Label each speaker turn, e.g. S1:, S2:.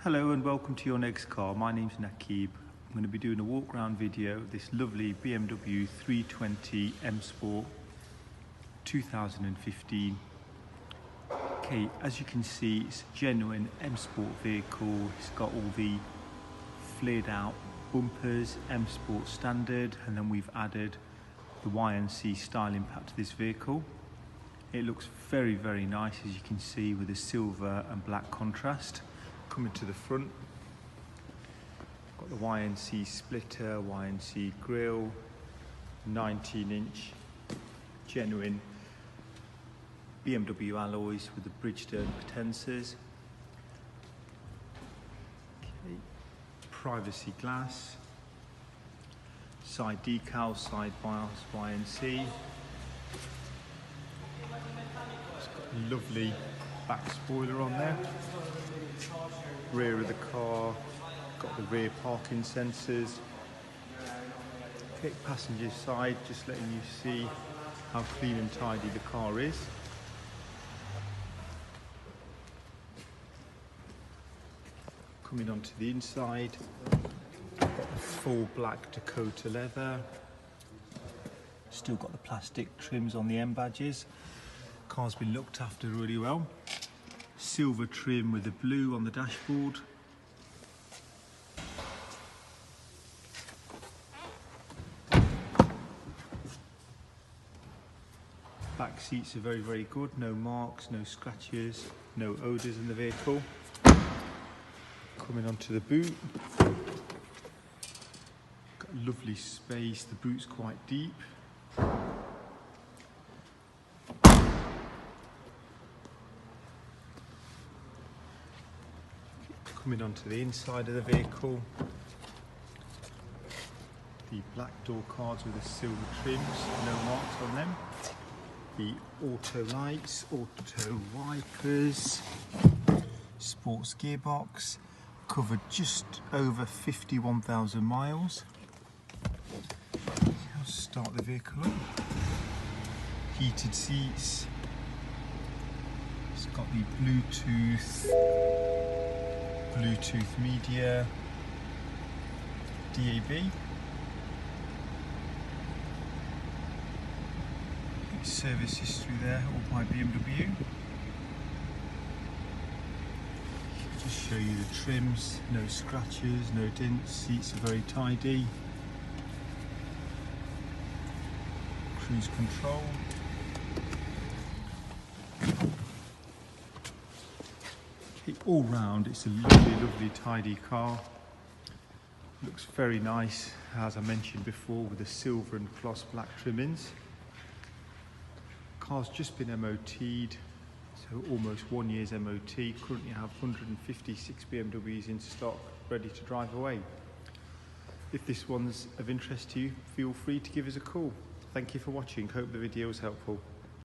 S1: Hello and welcome to your next car. My name's Nakib. I'm going to be doing a walk around video of this lovely BMW 320 M Sport 2015. Okay, as you can see, it's a genuine M Sport vehicle. It's got all the flared out bumpers, M Sport standard, and then we've added the Y&C style impact to this vehicle. It looks very, very nice, as you can see, with the silver and black contrast. Coming to the front, got the Y&C splitter, Y&C grille, 19-inch genuine BMW alloys with the Bridgestone potensors. Okay. Privacy glass, side decals, side bias Y&C. It's got a lovely back spoiler on there. Rear of the car, got the rear parking sensors. Okay, passenger side, just letting you see how clean and tidy the car is. Coming onto the inside, got the full black Dakota leather. Still got the plastic trims on the M badges. Car's been looked after really well. Silver trim with the blue on the dashboard. Back seats are very, very good. No marks, no scratches, no odours in the vehicle. Coming onto the boot. Got a lovely space. The boot's quite deep. Coming onto the inside of the vehicle, the black door cards with the silver trims, no marks on them. The auto lights, auto wipers, sports gearbox, covered just over 51,000 miles. I'll start the vehicle up. Heated seats. It's got the Bluetooth media, DAB, service history there, all by BMW. Just show you the trims, no scratches, no dents, seats are very tidy. Cruise control. All round, it's a lovely, lovely, tidy car. Looks very nice, as I mentioned before, with the silver and gloss black trimmings. Car's just been MOT'd, so almost 1 year's MOT. Currently have 156 BMWs in stock, ready to drive away. If this one's of interest to you, feel free to give us a call. Thank you for watching. Hope the video was helpful.